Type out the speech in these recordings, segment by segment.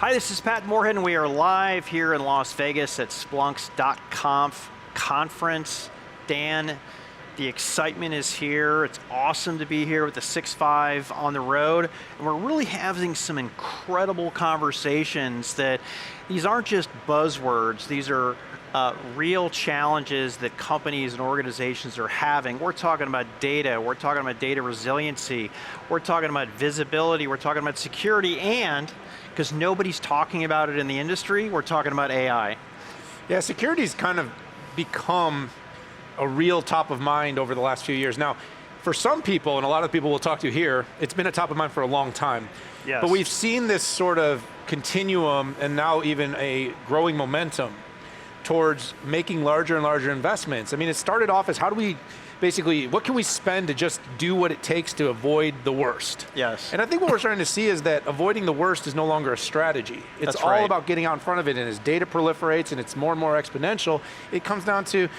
Hi, this is Pat Moorhead, and we are live here in Las Vegas at Splunk's .conf conference. Dan, the excitement is here. It's awesome to be here with the 6.5 on the road, and we're really having some incredible conversations that these aren't just buzzwords. These are real challenges that companies and organizations are having. We're talking about data, we're talking about data resiliency, we're talking about visibility, we're talking about security, and because nobody's talking about it in the industry, we're talking about AI. Yeah, security's kind of become a real top of mind over the last few years. Now, for some people, and a lot of people we'll talk to here, it's been a top of mind for a long time. Yes. But we've seen this sort of continuum and now even a growing momentum towards making larger and larger investments. I mean, it started off as how do we basically, what can we spend to just do what it takes to avoid the worst? Yes. And I think what we're starting to see is that avoiding the worst is no longer a strategy. It's That's all right. about getting out in front of it, and as data proliferates and it's more and more exponential, it comes down to,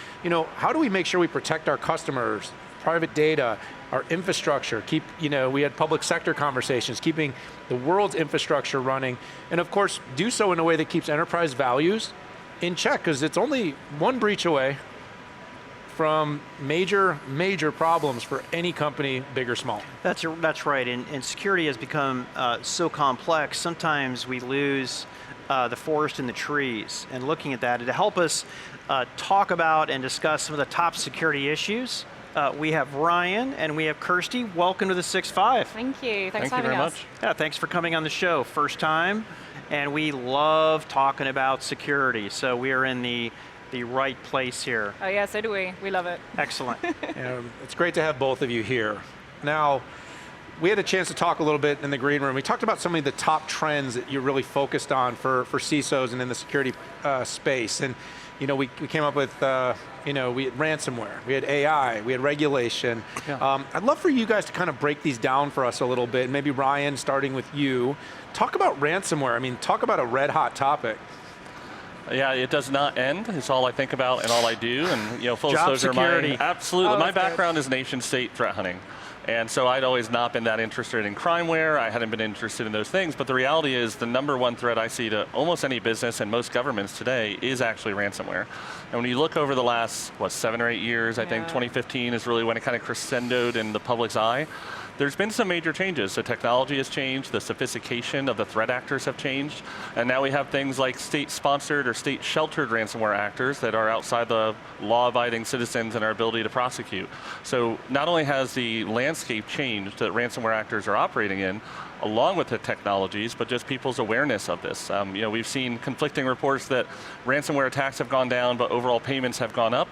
how do we make sure we protect our customers, private data, our infrastructure, we had public sector conversations, keeping the world's infrastructure running, and of course, do so in a way that keeps enterprise values in check, because it's only one breach away from major problems for any company, big or small. That's right, and security has become so complex, sometimes we lose the forest and the trees. And looking at that, to help us talk about and discuss some of the top security issues, we have Ryan and we have Kirsty. Welcome to the 6.5. Thank you, thanks for Thank you having very us. much. Yeah, thanks for coming on the show, first time. And we love talking about security, so we are in the right place here. Oh yeah, so do we. We love it. Excellent. It's great to have both of you here. Now, we had a chance to talk a little bit in the green room. We talked about some of the top trends that you're really focused on for CISOs and in the security space. And we came up with, we had ransomware, we had AI, we had regulation. Yeah. I'd love for you guys to kind of break these down for us a little bit. Maybe Ryan, starting with you. Talk about ransomware. I mean, talk about a red hot topic. Yeah, it does not end. It's all I think about and all I do. And full Job disclosure, security. absolutely. Oh, My that's good. background is nation state threat hunting. And so I'd always not been that interested in crimeware. I hadn't been interested in those things. But the reality is the number one threat I see to almost any business and most governments today is actually ransomware. And when you look over the last, 7 or 8 years, I think 2015 is really when it kind of crescendoed in the public's eye. There's been some major changes. The technology has changed, the sophistication of the threat actors have changed, and now we have things like state-sponsored or state-sheltered ransomware actors that are outside the law-abiding citizens and our ability to prosecute. So not only has the landscape changed that ransomware actors are operating in, along with the technologies, but just people's awareness of this. We've seen conflicting reports that ransomware attacks have gone down, but overall payments have gone up.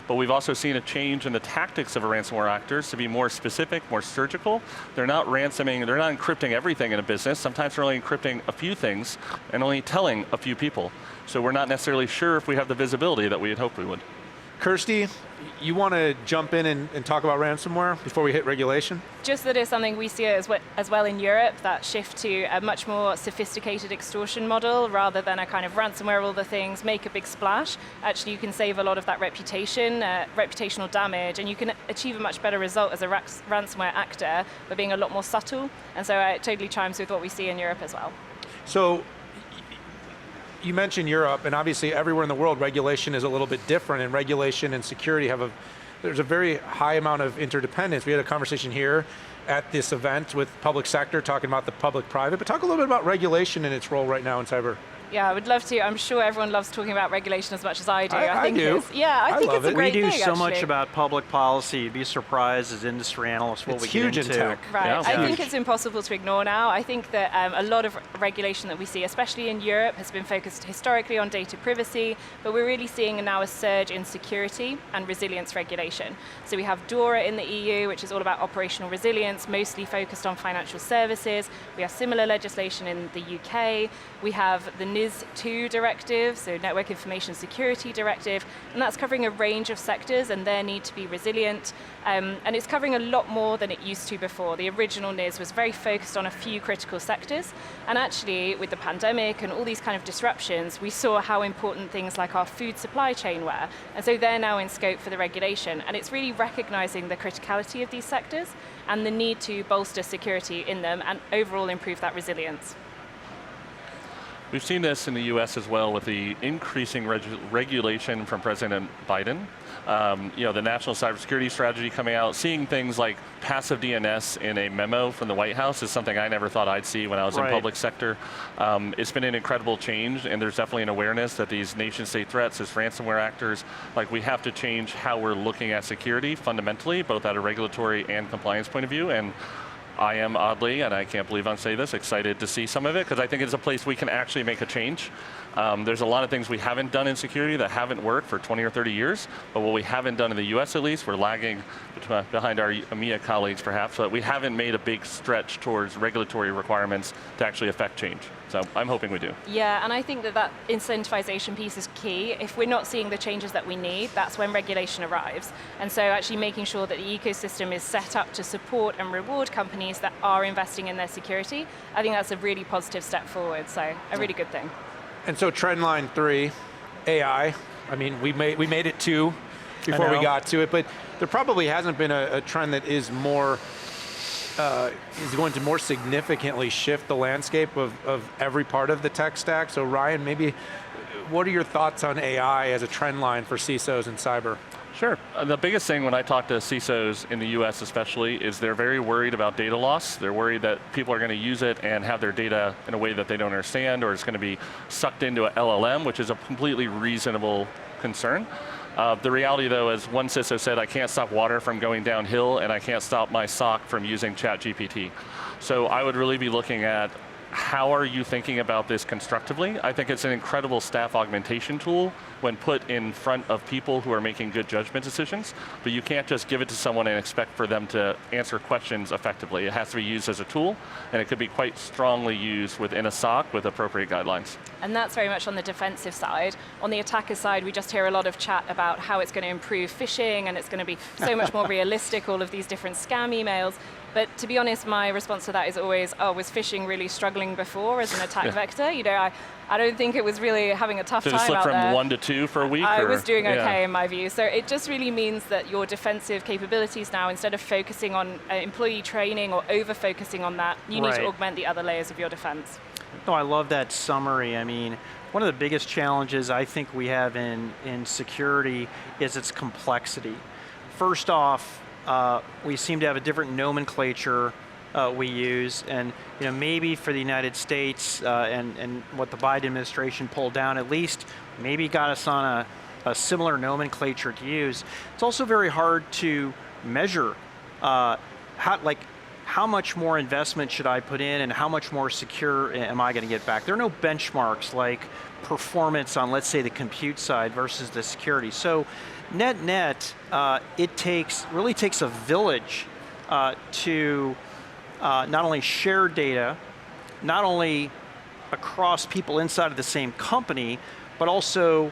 But we've also seen a change in the tactics of ransomware actors to be more specific, more surgical. They're not ransoming, they're not encrypting everything in a business. Sometimes they're only encrypting a few things and only telling a few people. So we're not necessarily sure if we have the visibility that we had hoped we would. Kirsty, you want to jump in and talk about ransomware before we hit regulation? Just that it's something we see as well in Europe, that shift to a much more sophisticated extortion model rather than a kind of ransomware, all the things, make a big splash. Actually, you can save a lot of that reputational damage, and you can achieve a much better result as a ransomware actor by being a lot more subtle. And so it totally chimes with what we see in Europe as well. So, you mentioned Europe, and obviously everywhere in the world, regulation is a little bit different, and regulation and security there's a very high amount of interdependence. We had a conversation here at this event with public sector, talking about the public-private, but talk a little bit about regulation and its role right now in cyber. Yeah, I would love to. I'm sure everyone loves talking about regulation as much as I do. I think do. I think love it's a it. great We do thing, so much actually. about public policy. You'd be surprised as industry analysts what It's we huge get in into. tech. Right, Yeah. I think Huge. it's impossible to ignore now. I think that a lot of regulation that we see, especially in Europe, has been focused historically on data privacy, but we're really seeing now a surge in security and resilience regulation. So we have DORA in the EU, which is all about operational resilience, mostly focused on financial services. We have similar legislation in the UK. We have the NIS2 directive, so Network Information Security Directive, and that's covering a range of sectors and their need to be resilient. And it's covering a lot more than it used to before. The original NIS was very focused on a few critical sectors, and actually with the pandemic and all these kind of disruptions, we saw how important things like our food supply chain were, and so they're now in scope for the regulation, and it's really recognizing the criticality of these sectors and the need to bolster security in them and overall improve that resilience. We've seen this in the US as well with the increasing regulation from President Biden. The National Cybersecurity Strategy coming out, seeing things like passive DNS in a memo from the White House is something I never thought I'd see when I was in public sector. It's been an incredible change, and there's definitely an awareness that these nation-state threats, as ransomware actors, like we have to change how we're looking at security fundamentally, both at a regulatory and compliance point of view. And I am oddly, and I can't believe I'm saying this, excited to see some of it, because I think it's a place we can actually make a change. There's a lot of things we haven't done in security that haven't worked for 20 or 30 years, but what we haven't done in the US at least, we're lagging behind our EMEA colleagues perhaps, but we haven't made a big stretch towards regulatory requirements to actually affect change. So I'm hoping we do. Yeah, and I think that incentivization piece is key. If we're not seeing the changes that we need, that's when regulation arrives. And so actually making sure that the ecosystem is set up to support and reward companies that are investing in their security, I think that's a really positive step forward, so a really good thing. And so trend line 3, AI. I mean, we made it 2 before we got to it, but there probably hasn't been a trend that is more, is going to more significantly shift the landscape of every part of the tech stack. So Ryan, maybe, what are your thoughts on AI as a trend line for CISOs in cyber? Sure. The biggest thing when I talk to CISOs in the US especially is they're very worried about data loss. They're worried that people are going to use it and have their data in a way that they don't understand, or it's going to be sucked into an LLM, which is a completely reasonable concern. The reality though is one CISO said, I can't stop water from going downhill and I can't stop my SOC from using ChatGPT. So I would really be looking at how are you thinking about this constructively? I think it's an incredible staff augmentation tool when put in front of people who are making good judgment decisions, but you can't just give it to someone and expect for them to answer questions effectively. It has to be used as a tool, and it could be quite strongly used within a SOC with appropriate guidelines. And that's very much on the defensive side. On the attacker side, we just hear a lot of chat about how it's going to improve phishing, and it's going to be so much more realistic, all of these different scam emails. But to be honest, my response to that is always, oh, was phishing really struggling before as an attack vector? You know, I don't think it was really having a tough time out there. Did it slip from 1 to 2 for a week? I was doing okay in my view. So it just really means that your defensive capabilities now, instead of focusing on employee training or over-focusing on that, you need to augment the other layers of your defense. No, I love that summary. I mean, one of the biggest challenges I think we have in security is its complexity. First off, we seem to have a different nomenclature we use, and maybe for the United States and what the Biden administration pulled down, at least maybe got us on a similar nomenclature to use. It's also very hard to measure how much more investment should I put in and how much more secure am I going to get back? There are no benchmarks like performance on, let's say, the compute side versus the security. So net, it really takes a village to not only share data, not only across people inside of the same company, but also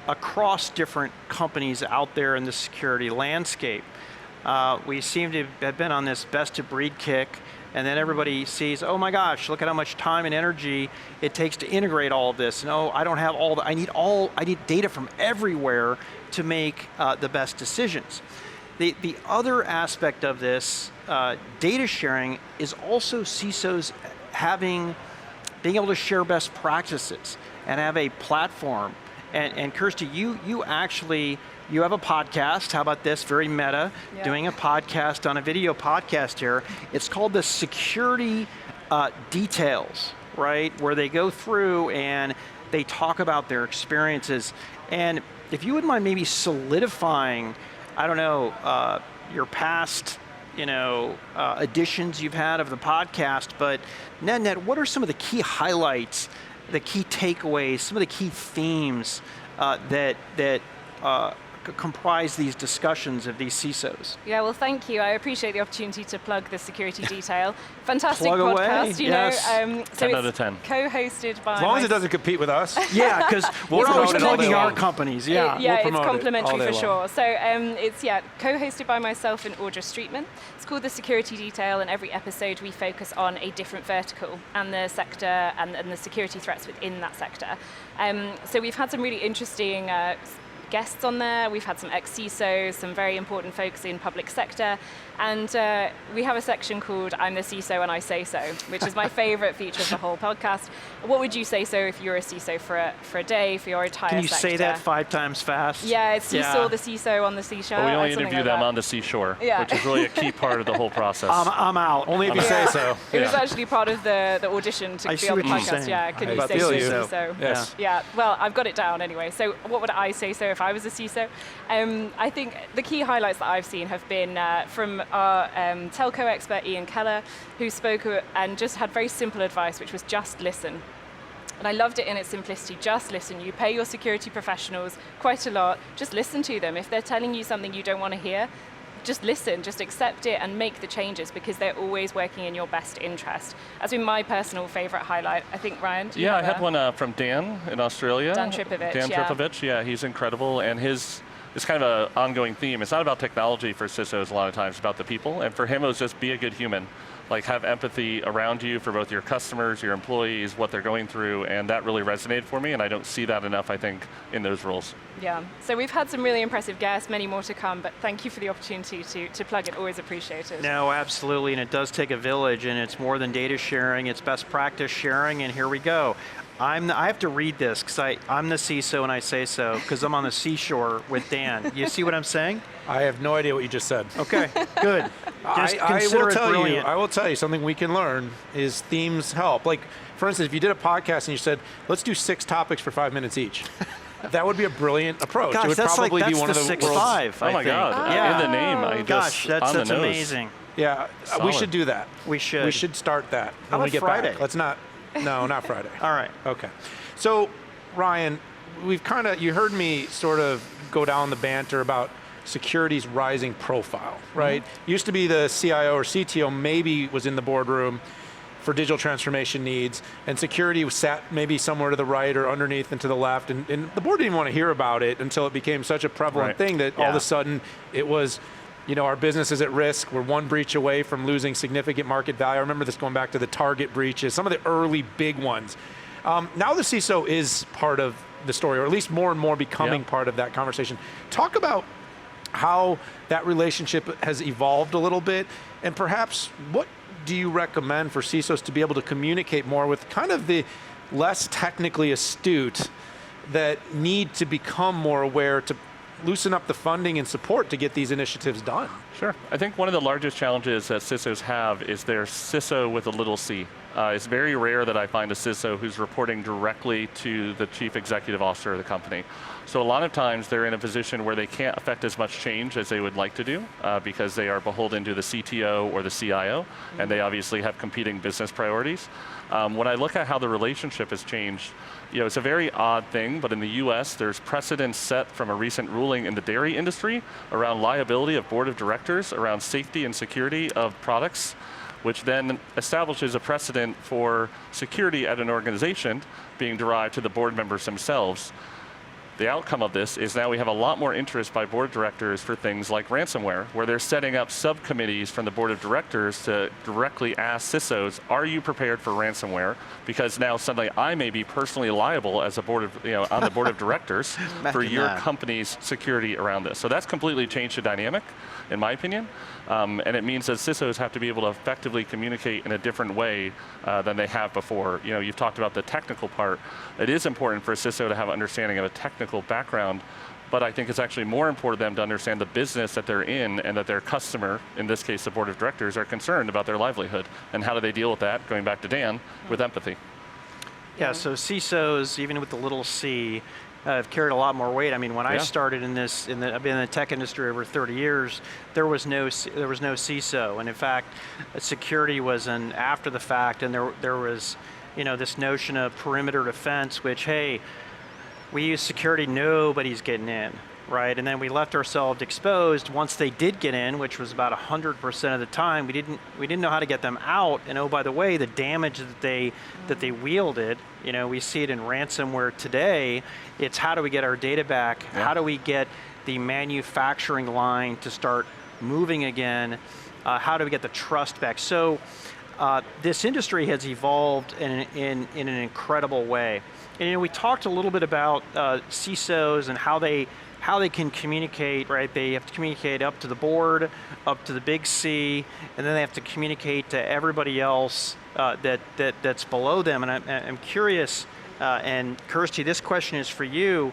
across different companies out there in the security landscape. We seem to have been on this best of breed kick, and then everybody sees, oh my gosh, look at how much time and energy it takes to integrate all of this. No, I don't have all I need data from everywhere to make the best decisions. The other aspect of this, data sharing, is also CISOs being able to share best practices and have a platform. And Kirsty, you have a podcast. How about this? Very meta. Yeah. Doing a podcast on a video podcast here. It's called the Security Details, right? Where they go through and they talk about their experiences. And if you wouldn't mind maybe solidifying, I don't know, your past, editions you've had of the podcast, but net, what are some of the key highlights, the key takeaways, some of the key themes that comprise these discussions of these CISOs? Yeah, well, thank you. I appreciate the opportunity to plug the Security Detail. Fantastic plug podcast, away. Yes. 10 out of 10. Co-hosted by... As long as it doesn't compete with us. Yeah, because we're always plugging our companies. Yeah, it's complimentary for sure. So it's co-hosted by myself and Audra Streetman. It's called the Security Detail, and every episode we focus on a different vertical and the sector and the security threats within that sector. So we've had some really interesting guests on there. We've had some ex-CISOs, some very important folks in public sector, and we have a section called I'm the CISO and I Say So, which is my favorite feature of the whole podcast. What would you say so if you're a CISO for a day, for your entire Can you sector? say that 5 times fast? Yeah, it's you saw the CISO on the seashore. Well, we only something interview like them that. on the seashore, Yeah. which is really a key part of the whole process. I'm out. Only if you say so. It was Yeah. actually part of the audition to I be see on the what you're podcast. saying. Yeah, can I you say feel so, you. CISO? Yes. Yeah, well, I've got it down anyway. So what would I say so if I was a CISO? I think the key highlights that I've seen have been from our telco expert, Ian Keller, who spoke and just had very simple advice, which was just listen. And I loved it in its simplicity, just listen. You pay your security professionals quite a lot, just listen to them. If they're telling you something you don't want to hear, just listen, just accept it and make the changes because they're always working in your best interest. That's been my personal favorite highlight. I think, Ryan, do you Yeah, I have had one from Dan in Australia. Dan Tripovich, Dan yeah. Tripovich, yeah, he's incredible. And it's kind of an ongoing theme. It's not about technology for CISOs a lot of times, it's about the people. And for him, it was just be a good human. Like have empathy around you for both your customers, your employees, what they're going through, and that really resonated for me, and I don't see that enough, I think, in those roles. Yeah, so we've had some really impressive guests, many more to come, but thank you for the opportunity to plug it, always appreciated. No, absolutely, and it does take a village, and it's more than data sharing, it's best practice sharing, and here we go. I have to read this because I'm the CISO and I say so because I'm on the seashore with Dan. You see what I'm saying? I have no idea what you just said. Okay, good. Just I consider will it tell you. brilliant. I will tell you something we can learn is themes help. Like, for instance, if you did a podcast and you said, "Let's do 6 topics for 5 minutes each," that would be a brilliant approach. Gosh, it would that's probably like be one the of the 6-5. Oh my God, Yeah. in the name, I Gosh, just, on the that's nose. amazing. Yeah, we Solid. should do that. We should. We should start that How when we about get Friday? back. Let's not. No, not Friday. All right. Okay. So, Ryan, you heard me sort of go down the banter about security's rising profile, right? Used to be the CIO or CTO maybe was in the boardroom for digital transformation needs, and security was sat maybe somewhere to the right or underneath and to the left, and the board didn't want to hear about it until it became such a prevalent thing that all of a sudden it was, our business is at risk. We're one breach away from losing significant market value. I remember this going back to the Target breaches, some of the early big ones. Now the CISO is part of the story, or at least more and more becoming part of that conversation. Talk about how that relationship has evolved a little bit, and perhaps what do you recommend for CISOs to be able to communicate more with kind of the less technically astute that need to become more aware to loosen up the funding and support to get these initiatives done? Sure. I think one of the largest challenges that CISOs have is their CISO with a little c. It's very rare that I find a CISO who's reporting directly to the chief executive officer of the company. So a lot of times they're in a position where they can't affect as much change as they would like to do because they are beholden to the CTO or the CIO, and they obviously have competing business priorities. When I look at how the relationship has changed, it's a very odd thing, but in the US, there's precedents set from a recent ruling in the dairy industry around liability of board of directors, around safety and security of products, which then establishes a precedent for security at an organization being derived to the board members themselves. The outcome of this is now we have a lot more interest by board directors for things like ransomware, where they're setting up subcommittees from the board of directors to directly ask CISOs, are you prepared for ransomware? Because now suddenly I may be personally liable as a board of, on the board of directors for your company's security around this. So that's completely changed the dynamic, in my opinion. And it means that CISOs have to be able to effectively communicate in a different way than they have before. You've talked about the technical part. It is important for a CISO to have an understanding of a technical background, but I think it's actually more important for them to understand the business that they're in and that their customer, in this case the board of directors, are concerned about their livelihood. And how do they deal with that, going back to Dan, with empathy. Yeah, so CISOs, even with the little c, have carried a lot more weight. I mean, when I started in this, I've been in the tech industry over 30 years. There was no CISO, and in fact, security was an after the fact, and there was, this notion of perimeter defense, which hey, we use security, nobody's getting in, right? And then we left ourselves exposed once they did get in, which was about 100% of the time. We didn't know how to get them out. And oh, by the way, the damage that they wielded, we see it in ransomware today. It's how do we get our data back? Yeah. How do we get the manufacturing line to start moving again? How do we get the trust back? So this industry has evolved in an incredible way. And we talked a little bit about CISOs and how they how they can communicate, right? They have to communicate up to the board, up to the big C, and then they have to communicate to everybody else that's below them. And I'm curious, and Kirsty, this question is for you.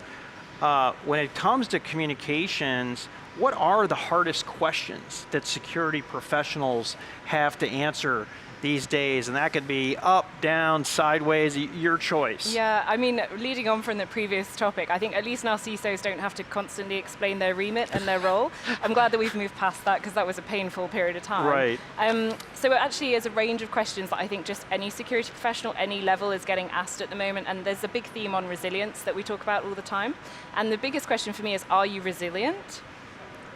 When it comes to communications, what are the hardest questions that security professionals have to answer these days? And that could be up, down, sideways, your choice. Yeah, I mean, leading on from the previous topic, I think at least now CISOs don't have to constantly explain their remit and their role. I'm glad that we've moved past that because that was a painful period of time. Right. So it actually is a range of questions that I think just any security professional, any level is getting asked at the moment. And there's a big theme on resilience that we talk about all the time. And the biggest question for me is, are you resilient?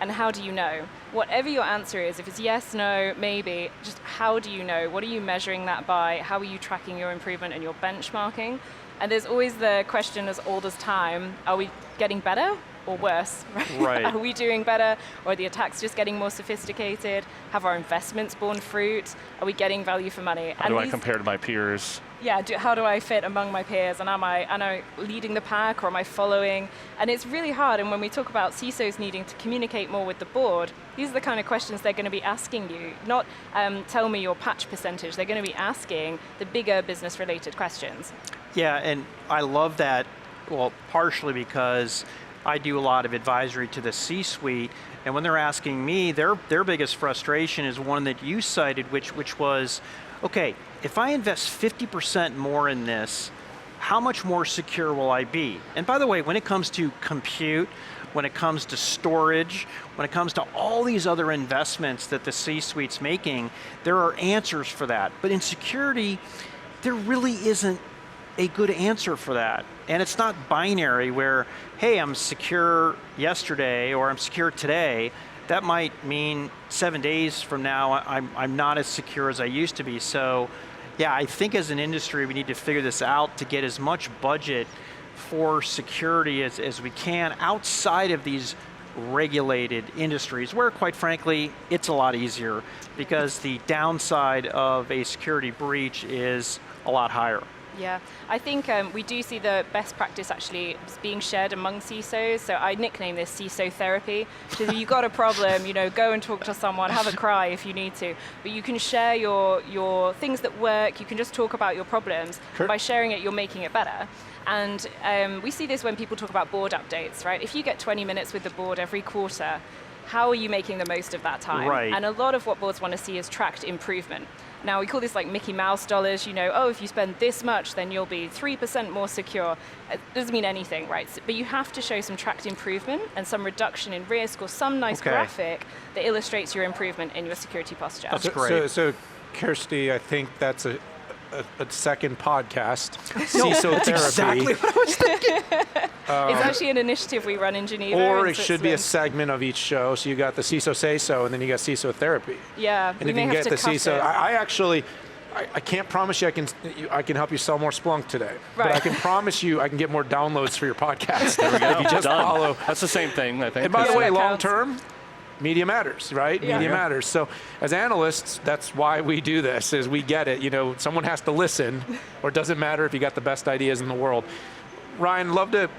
And how do you know? Whatever your answer is, if it's yes, no, maybe, just how do you know? What are you measuring that by? How are you tracking your improvement and your benchmarking? And there's always the question as old as time, are we getting better or worse? Right. Are we doing better, or are the attacks just getting more sophisticated? Have our investments borne fruit? Are we getting value for money? How do I compare to my peers? Yeah, how do I fit among my peers, and am I leading the pack, or am I following? And it's really hard, and when we talk about CISOs needing to communicate more with the board, these are the kind of questions they're going to be asking you, not tell me your patch percentage. They're going to be asking the bigger business-related questions. Yeah, and I love that, well, partially because I do a lot of advisory to the C-suite, and when they're asking me, their biggest frustration is one that you cited, which was, okay, if I invest 50% more in this, how much more secure will I be? And by the way, when it comes to compute, when it comes to storage, when it comes to all these other investments that the C-suite's making, there are answers for that. But in security, there really isn't a good answer for that. And it's not binary where, hey, I'm secure yesterday or I'm secure today. That might mean 7 days from now, I'm not as secure as I used to be. So yeah, I think as an industry, we need to figure this out to get as much budget for security as we can outside of these regulated industries where, quite frankly, it's a lot easier because the downside of a security breach is a lot higher. Yeah, I think we do see the best practice actually being shared among CISOs. So I nickname this CISO Therapy. So if you've got a problem, go and talk to someone, have a cry if you need to. But you can share your things that work. You can just talk about your problems. Sure. By sharing it, you're making it better. And we see this when people talk about board updates, right? If you get 20 minutes with the board every quarter, how are you making the most of that time? Right. And a lot of what boards want to see is tracked improvement. Now, we call this like Mickey Mouse dollars, if you spend this much, then you'll be 3% more secure. It doesn't mean anything, right? But you have to show some tracked improvement and some reduction in risk or some nice graphic that illustrates your improvement in your security posture. That's great. So Kirsty, I think that's a second podcast, CISO Therapy. Exactly what I was thinking. It's actually an initiative we run in Geneva. Or in it should be a Switzerland. segment of each show. So you got the CISO Say-So, and then you got CISO Therapy. Yeah, And we if may you can have get to the cut CISO, it. I can't promise you I can help you sell more Splunk today. But Right. I can promise you I can get more downloads for your podcast. There we go. If you just Done. follow. That's the same thing, I think. And by the Yeah, way, that long counts. term, media matters, right? Yeah. Media Yeah. matters. So as analysts, that's why we do this, is we get it. Someone has to listen, or it doesn't matter if you got the best ideas in the world. Ryan, love to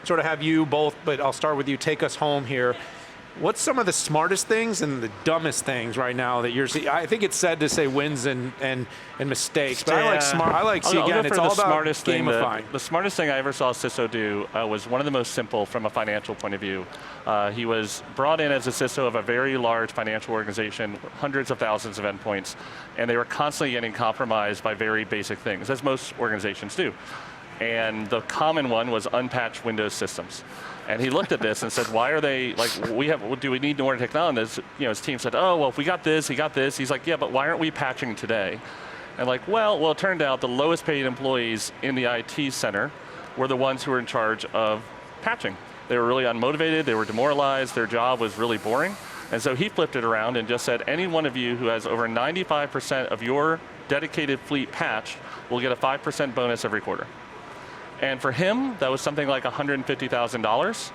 sort of have you both, but I'll start with you. Take us home here. What's some of the smartest things and the dumbest things right now that you're seeing? I think it's said to say wins and mistakes, but I like smart. I like, I'll again, go it's for all the about smartest thing. gamifying. The smartest thing I ever saw a CISO do was one of the most simple from a financial point of view. He was brought in as a CISO of a very large financial organization, hundreds of thousands of endpoints, and they were constantly getting compromised by very basic things, as most organizations do. And the common one was unpatched Windows systems. And he looked at this and said, why are they, do we need more technology? His team said, oh, well, if we got this, he got this. He's like, yeah, but why aren't we patching today? And well, it turned out the lowest paid employees in the IT center were the ones who were in charge of patching. They were really unmotivated, they were demoralized, their job was really boring. And so he flipped it around and just said, any one of you who has over 95% of your dedicated fleet patched will get a 5% bonus every quarter. And for him, that was something like $150,000.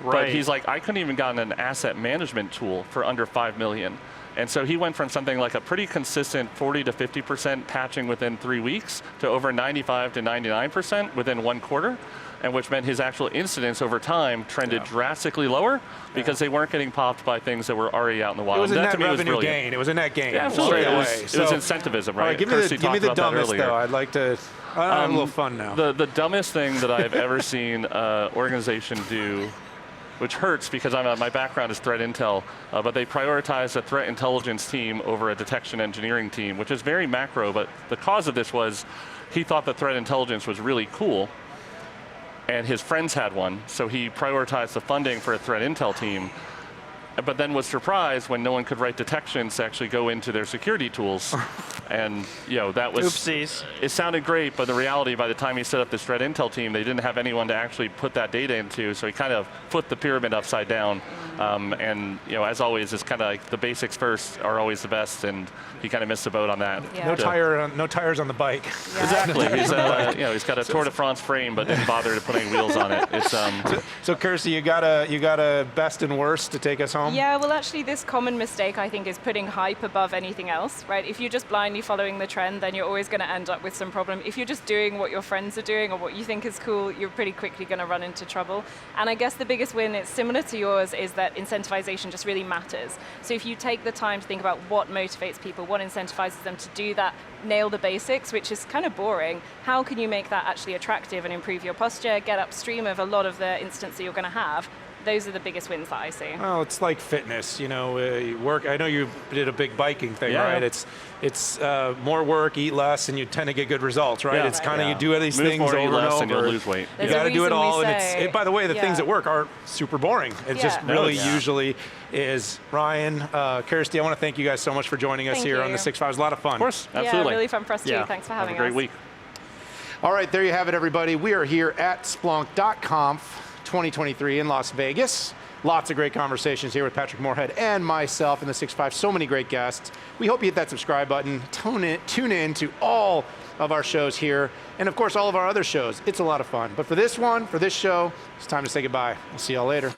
Right. But he's like, I couldn't even gotten an asset management tool for under $5 million. And so he went from something like a pretty consistent 40 to 50% patching within 3 weeks to over 95 to 99% within 1 quarter, and which meant his actual incidents over time trended drastically lower because they weren't getting popped by things that were already out in the wild. It was a that net to me was revenue brilliant. gain. It was a net gain. Yeah, absolutely. Straight It away. was incentivism, right? All right, give me Kirsty the talked about that dumbest earlier. though. I'd like to. I have a little fun now. The dumbest thing that I've ever seen an organization do, which hurts because my background is threat intel, but they prioritize a threat intelligence team over a detection engineering team, which is very macro, but the cause of this was he thought that threat intelligence was really cool, and his friends had one, so he prioritized the funding for a threat intel team, but then was surprised when no one could write detections to actually go into their security tools. And that was, oopsies. It sounded great, but the reality, by the time he set up this threat intel team, they didn't have anyone to actually put that data into, so he kind of put the pyramid upside down. And as always, it's kind of like the basics first are always the best, and he kind of missed the boat on that. Yeah. No tires on the bike. Yeah. Exactly. He's got a Tour de France frame, but didn't bother to put any wheels on it. It's So Kirsty, you got a best and worst to take us home? Yeah, well actually this common mistake I think is putting hype above anything else, right? If you're just blindly following the trend, then you're always going to end up with some problem. If you're just doing what your friends are doing or what you think is cool, you're pretty quickly going to run into trouble. And I guess the biggest win, it's similar to yours, is that incentivization just really matters. So if you take the time to think about what motivates people, what incentivizes them to do that, nail the basics, which is kind of boring, how can you make that actually attractive and improve your posture, get upstream of a lot of the incidents that you're going to have? Those are the biggest wins that I see. Well, it's like fitness, you work. I know you did a big biking thing, right? It's more work, eat less, and you tend to get good results, right? Yeah. It's kind of you do these Move things more, eat over and less, over. and you'll lose weight. You There's got to do it a reason all, we and say- by the way, the things that work are super boring. It just Yeah. really Yeah. usually is. Ryan, Kirsty, I want to thank you guys so much for joining us Thank here you. on the 6.5. It was a lot of fun. Of course, absolutely. Yeah, really fun for us too. Yeah. Thanks for Have a having great us. week. All right, there you have it, everybody. We are here at Splunk.conf 2023 in Las Vegas. Lots of great conversations here with Patrick Moorhead and myself in the 6.5. So many great guests. We hope you hit that subscribe button. Tune in to all of our shows here, and of course all of our other shows. It's a lot of fun. But for this show, it's time to say goodbye. We'll see y'all later.